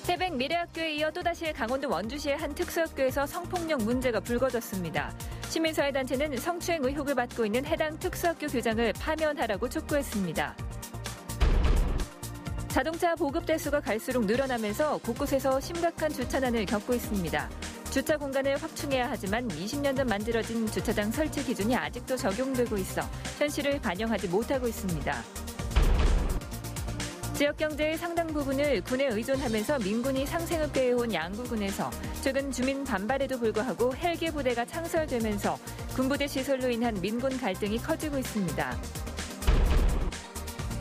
태백 미래학교에 이어 또다시 강원도 원주시의 한 특수학교에서 성폭력 문제가 불거졌습니다. 시민사회단체는 성추행 의혹을 받고 있는 해당 특수학교 교장을 파면하라고 촉구했습니다. 자동차 보급 대수가 갈수록 늘어나면서 곳곳에서 심각한 주차난을 겪고 있습니다. 주차 공간을 확충해야 하지만 20년 전 만들어진 주차장 설치 기준이 아직도 적용되고 있어 현실을 반영하지 못하고 있습니다. 지역 경제의 상당 부분을 군에 의존하면서 민군이 상생업계해온 양구군에서 최근 주민 반발에도 불구하고 헬기 부대가 창설되면서 군부대 시설로 인한 민군 갈등이 커지고 있습니다.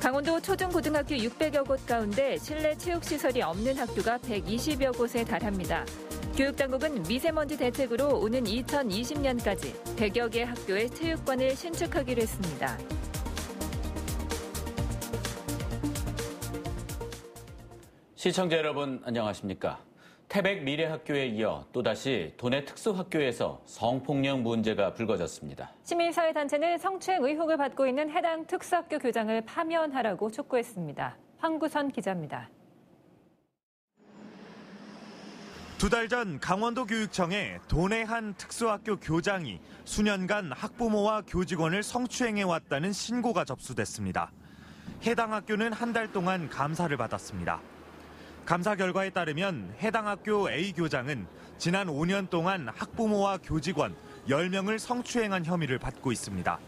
강원도 초중고등학교 600여 곳 가운데 실내 체육시설이 없는 학교가 120여 곳에 달합니다. 교육당국은 미세먼지 대책으로 오는 2020년까지 100여 개 학교의 체육관을 신축하기로 했습니다. 시청자 여러분 안녕하십니까? 태백 미래학교에 이어 또다시 도내 특수학교에서 성폭력 문제가 불거졌습니다. 시민사회단체는 성추행 의혹을 받고 있는 해당 특수학교 교장을 파면하라고 촉구했습니다. 황구선 기자입니다. 2달 전 강원도 교육청에 도내 한 특수학교 교장이 수년간 학부모와 교직원을 성추행해왔다는 신고가 접수됐습니다. 해당 학교는 한 달 동안 감사를 받았습니다. 감사 결과에 따르면 해당 학교 A 교장은 지난 5년 동안 학부모와 교직원 10명을 성추행한 혐의를 받고 있습니다.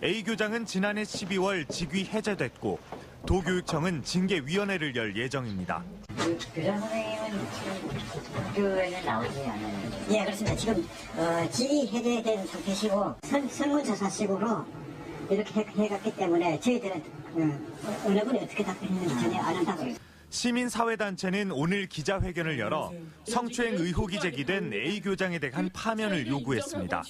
A 교장은 지난해 12월 직위 해제됐고 도교육청은 징계위원회를 열 예정입니다. 교장 선생님은 지금 학교에는 나오지 않아요? 예, 그렇습니다. 지금 직위 해제된 상태시고 설문조사식으로 이렇게 해갔기 때문에 저희들은 어느 분이 어떻게 답변했는지 전혀 안 한다고 있습니다. 시민사회단체는 오늘 기자회견을 열어 성추행 의혹이 제기된 A 교장에 대한 파면을 요구했습니다.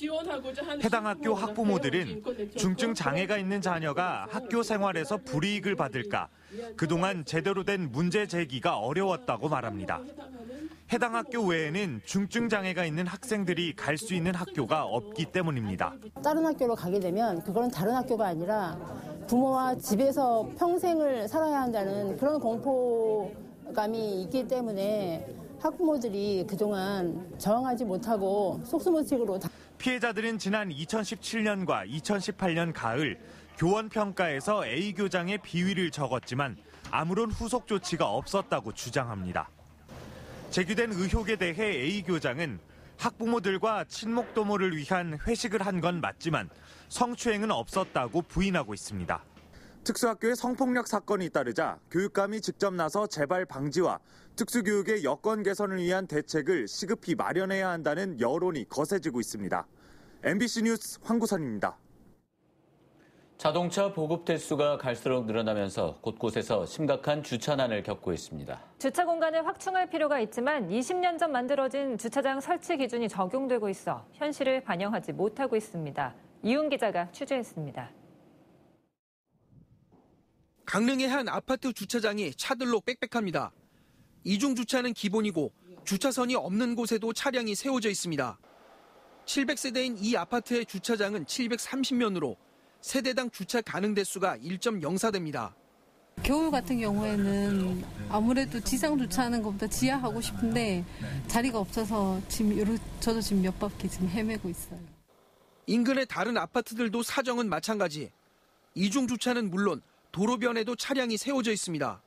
해당 학교 학부모들은 중증 장애가 있는 자녀가 학교 생활에서 불이익을 받을까 그동안 제대로 된 문제 제기가 어려웠다고 말합니다. 해당 학교 외에는 중증 장애가 있는 학생들이 갈 수 있는 학교가 없기 때문입니다. 다른 학교로 가게 되면 그거는 다른 학교가 아니라 부모와 집에서 평생을 살아야 한다는 그런 공포감이 있기 때문에 학부모들이 그동안 저항하지 못하고 속수무책으로 피해자들은 지난 2017년과 2018년 가을 교원 평가에서 A 교장의 비위를 적었지만 아무런 후속 조치가 없었다고 주장합니다. 제기된 의혹에 대해 A 교장은 학부모들과 친목도모를 위한 회식을 한 건 맞지만 성추행은 없었다고 부인하고 있습니다. 특수학교의 성폭력 사건이 잇따르자 교육감이 직접 나서 재발 방지와 특수교육의 여건 개선을 위한 대책을 시급히 마련해야 한다는 여론이 거세지고 있습니다. MBC 뉴스 황구선입니다. 자동차 보급 대수가 갈수록 늘어나면서 곳곳에서 심각한 주차난을 겪고 있습니다. 주차 공간을 확충할 필요가 있지만 20년 전 만들어진 주차장 설치 기준이 적용되고 있어 현실을 반영하지 못하고 있습니다. 이훈 기자가 취재했습니다. 강릉의 한 아파트 주차장이 차들로 빽빽합니다. 이중 주차는 기본이고 주차선이 없는 곳에도 차량이 세워져 있습니다. 700세대인 이 아파트의 주차장은 730면으로 세대당 주차 가능 대수가 1.04대입니다. 겨울 같은 경우에는 아무래도 지상 주차하는 것보다 지하 하고 싶은데 자리가 없어서 저도 지금 몇 바퀴 지금 헤매고 있어요. 인근의 다른 아파트들도 사정은 마찬가지. 이중 주차는 물론 도로변에도 차량이 세워져 있습니다.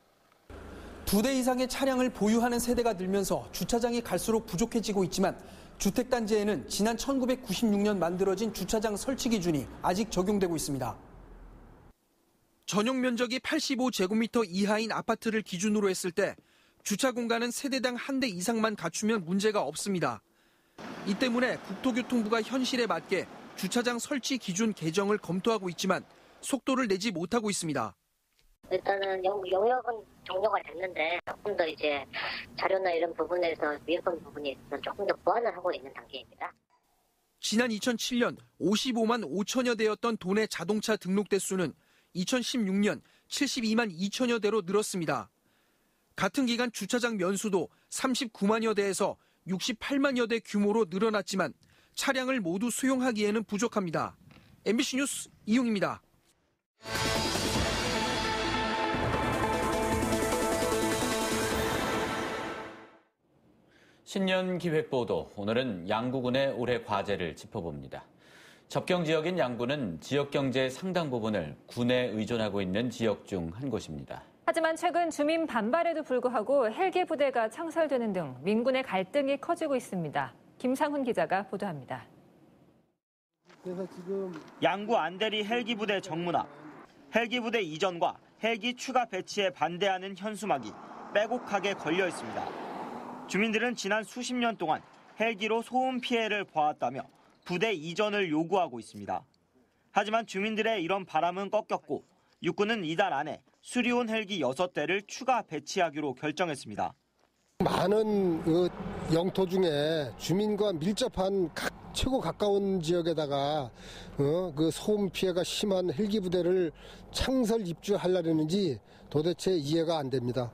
2대 이상의 차량을 보유하는 세대가 늘면서 주차장이 갈수록 부족해지고 있지만 주택단지에는 지난 1996년 만들어진 주차장 설치 기준이 아직 적용되고 있습니다. 전용 면적이 85제곱미터 이하인 아파트를 기준으로 했을 때 주차 공간은 세대당 한 대 이상만 갖추면 문제가 없습니다. 이 때문에 국토교통부가 현실에 맞게 주차장 설치 기준 개정을 검토하고 있지만 속도를 내지 못하고 있습니다. 일단은 영역은 종료가 됐는데 조금 더 이제 자료나 이런 부분에서 미흡한 부분이 있어서 조금 더 보완을 하고 있는 단계입니다. 지난 2007년 55만 5천여 대였던 도내 자동차 등록 대수는 2016년 72만 2천여 대로 늘었습니다. 같은 기간 주차장 면수도 39만여 대에서 68만여 대 규모로 늘어났지만 차량을 모두 수용하기에는 부족합니다. MBC 뉴스 이용입니다. 신년 기획보도, 오늘은 양구군의 올해 과제를 짚어봅니다. 접경 지역인 양구는 지역 경제의 상당 부분을 군에 의존하고 있는 지역 중 한 곳입니다. 하지만 최근 주민 반발에도 불구하고 헬기 부대가 창설되는 등 민군의 갈등이 커지고 있습니다. 김상훈 기자가 보도합니다. 양구 안대리 헬기 부대 정문 앞. 헬기 부대 이전과 헬기 추가 배치에 반대하는 현수막이 빼곡하게 걸려 있습니다. 주민들은 지난 수십 년 동안 헬기로 소음 피해를 봐왔다며 부대 이전을 요구하고 있습니다. 하지만 주민들의 이런 바람은 꺾였고 육군은 이달 안에 수리온 헬기 6대를 추가 배치하기로 결정했습니다. 많은 영토 중에 주민과 밀접한 최고 가까운 지역에다가 그 소음 피해가 심한 헬기 부대를 창설 입주하려는지 도대체 이해가 안 됩니다.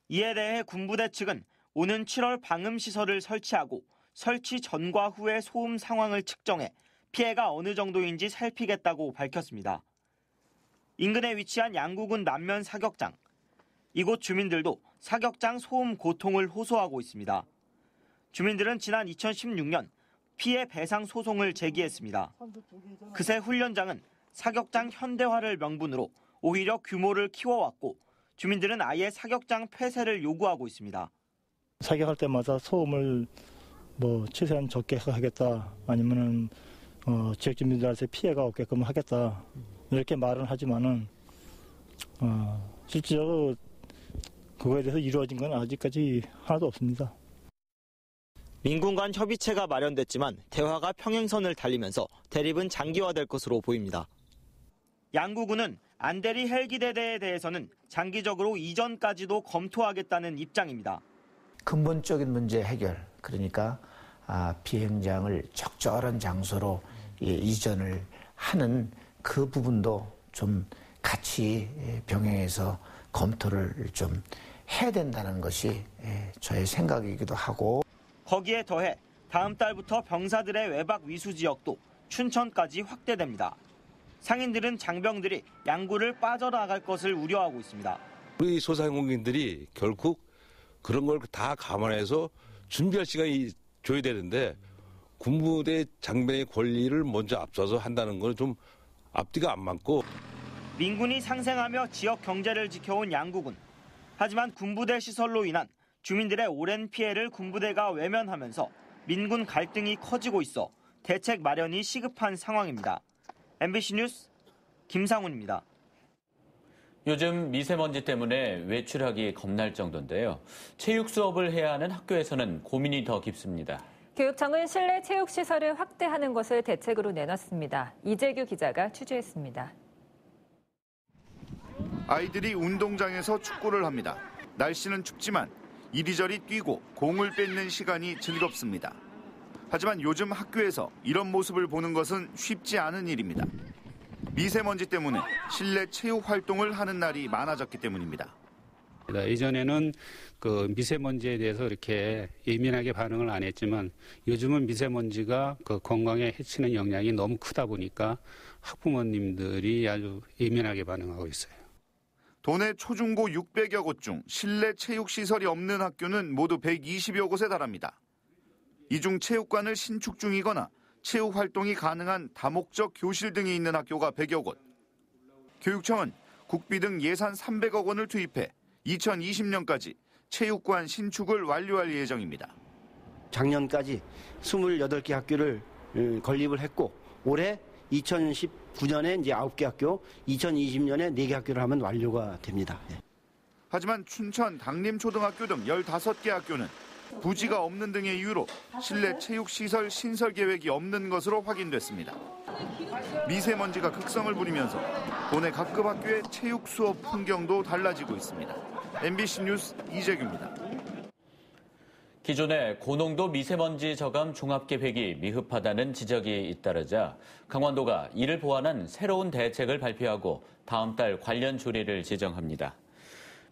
이에 대해 군부대 측은 오는 7월 방음시설을 설치하고 설치 전과 후의 소음 상황을 측정해 피해가 어느 정도인지 살피겠다고 밝혔습니다. 인근에 위치한 양구군 남면 사격장. 이곳 주민들도 사격장 소음 고통을 호소하고 있습니다. 주민들은 지난 2016년 피해 배상 소송을 제기했습니다. 그새 훈련장은 사격장 현대화를 명분으로 오히려 규모를 키워왔고 주민들은 아예 사격장 폐쇄를 요구하고 있습니다. 사격할 때마다 소음을 최대한 적게 하겠다, 아니면은 지역 주민들한테 피해가 없게끔 하겠다, 이렇게 말은 하지만은 실질적으로 그거에 대해서 이루어진 건 아직까지 하나도 없습니다. 민군 간 협의체가 마련됐지만 대화가 평행선을 달리면서 대립은 장기화될 것으로 보입니다. 양구군은 안대리 헬기대대에 대해서는 장기적으로 이전까지도 검토하겠다는 입장입니다. 근본적인 문제 해결, 그러니까 비행장을 적절한 장소로 이전을 하는 그 부분도 좀 같이 병행해서 검토를 좀 해야 된다는 것이 저의 생각이기도 하고, 거기에 더해 다음 달부터 병사들의 외박 위수 지역도 춘천까지 확대됩니다. 상인들은 장병들이 양구를 빠져나갈 것을 우려하고 있습니다. 우리 소상공인들이 결국 그런 걸 다 감안해서 준비할 시간이 줘야 되는데 군부대 장병의 권리를 먼저 앞서서 한다는 건 좀 앞뒤가 안 맞고. 민군이 상생하며 지역 경제를 지켜온 양구군. 하지만 군부대 시설로 인한 주민들의 오랜 피해를 군부대가 외면하면서 민군 갈등이 커지고 있어 대책 마련이 시급한 상황입니다. MBC 뉴스 김상훈입니다. 요즘 미세먼지 때문에 외출하기 겁날 정도인데요. 체육 수업을 해야 하는 학교에서는 고민이 더 깊습니다. 교육청은 실내 체육시설을 확대하는 것을 대책으로 내놨습니다. 이재규 기자가 취재했습니다. 아이들이 운동장에서 축구를 합니다. 날씨는 춥지만 이리저리 뛰고 공을 뺏는 시간이 즐겁습니다. 하지만 요즘 학교에서 이런 모습을 보는 것은 쉽지 않은 일입니다. 미세먼지 때문에 실내 체육 활동을 하는 날이 많아졌기 때문입니다. 예전에는 그 미세먼지에 대해서 이렇게 예민하게 반응을 안 했지만 요즘은 미세먼지가 그 건강에 해치는 영향이 너무 크다 보니까 학부모님들이 아주 예민하게 반응하고 있어요. 도내 초중고 600여 곳 중 실내 체육시설이 없는 학교는 모두 120여 곳에 달합니다. 이 중 체육관을 신축 중이거나 체육 활동이 가능한 다목적 교실 등이 있는 학교가 100여 곳. 교육청은 국비 등 예산 300억 원을 투입해 2020년까지 체육관 신축을 완료할 예정입니다. 작년까지 28개 학교를 건립을 했고 올해 2019년에 이제 9개 학교, 2020년에 4개 학교를 하면 완료가 됩니다. 하지만 춘천 당림초등학교 등 15개 학교는 부지가 없는 등의 이유로 실내 체육시설 신설 계획이 없는 것으로 확인됐습니다. 미세먼지가 극성을 부리면서 도내 각급 학교의 체육 수업 풍경도 달라지고 있습니다. MBC 뉴스 이재규입니다. 기존의 고농도 미세먼지 저감 종합계획이 미흡하다는 지적이 잇따르자 강원도가 이를 보완한 새로운 대책을 발표하고 다음 달 관련 조례를 제정합니다.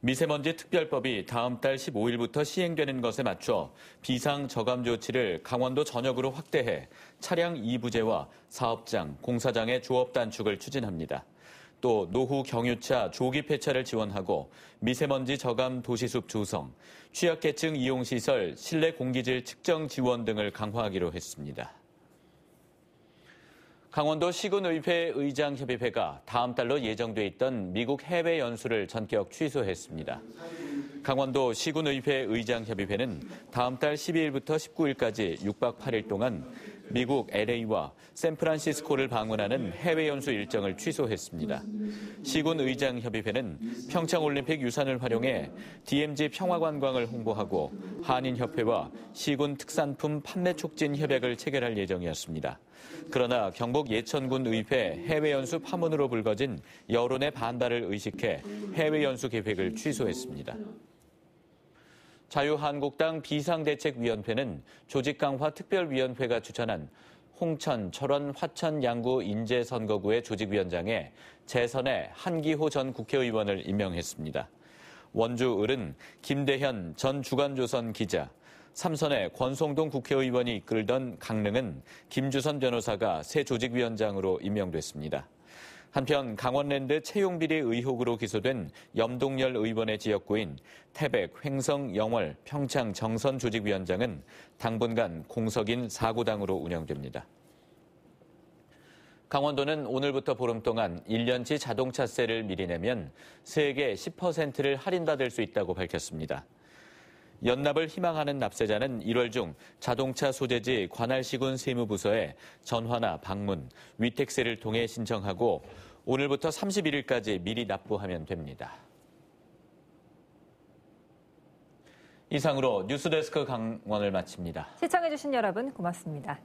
미세먼지 특별법이 다음 달 15일부터 시행되는 것에 맞춰 비상 저감 조치를 강원도 전역으로 확대해 차량 이부제와 사업장, 공사장의 조업 단축을 추진합니다. 또 노후 경유차 조기 폐차를 지원하고 미세먼지 저감 도시숲 조성, 취약계층 이용시설 실내 공기질 측정 지원 등을 강화하기로 했습니다. 강원도 시군의회 의장협의회가 다음 달로 예정돼 있던 미국 해외 연수를 전격 취소했습니다. 강원도 시군의회 의장협의회는 다음 달 12일부터 19일까지 6박 8일 동안 미국 LA와 샌프란시스코를 방문하는 해외 연수 일정을 취소했습니다. 시군의장협의회는 평창올림픽 유산을 활용해 DMZ 평화관광을 홍보하고 한인협회와 시군 특산품 판매 촉진 협약을 체결할 예정이었습니다. 그러나 경북 예천군 의회 해외 연수 파문으로 불거진 여론의 반발을 의식해 해외 연수 계획을 취소했습니다. 자유한국당 비상대책위원회는 조직강화 특별위원회가 추천한 홍천, 철원, 화천, 양구, 인제 선거구의 조직위원장에 재선의 한기호 전 국회의원을 임명했습니다. 원주 을은 김대현 전 주간조선 기자, 삼선의 권성동 국회의원이 이끌던 강릉은 김주선 변호사가 새 조직위원장으로 임명됐습니다. 한편 강원랜드 채용비리 의혹으로 기소된 염동열 의원의 지역구인 태백, 횡성, 영월, 평창 정선 조직위원장은 당분간 공석인 4구당으로 운영됩니다. 강원도는 오늘부터 보름 동안 1년치 자동차세를 미리 내면 세액의 10%를 할인받을 수 있다고 밝혔습니다. 연납을 희망하는 납세자는 1월 중 자동차 소재지 관할시군 세무부서에 전화나 방문, 위택세를 통해 신청하고 오늘부터 31일까지 미리 납부하면 됩니다. 이상으로 뉴스데스크 강원을 마칩니다. 시청해주신 여러분 고맙습니다.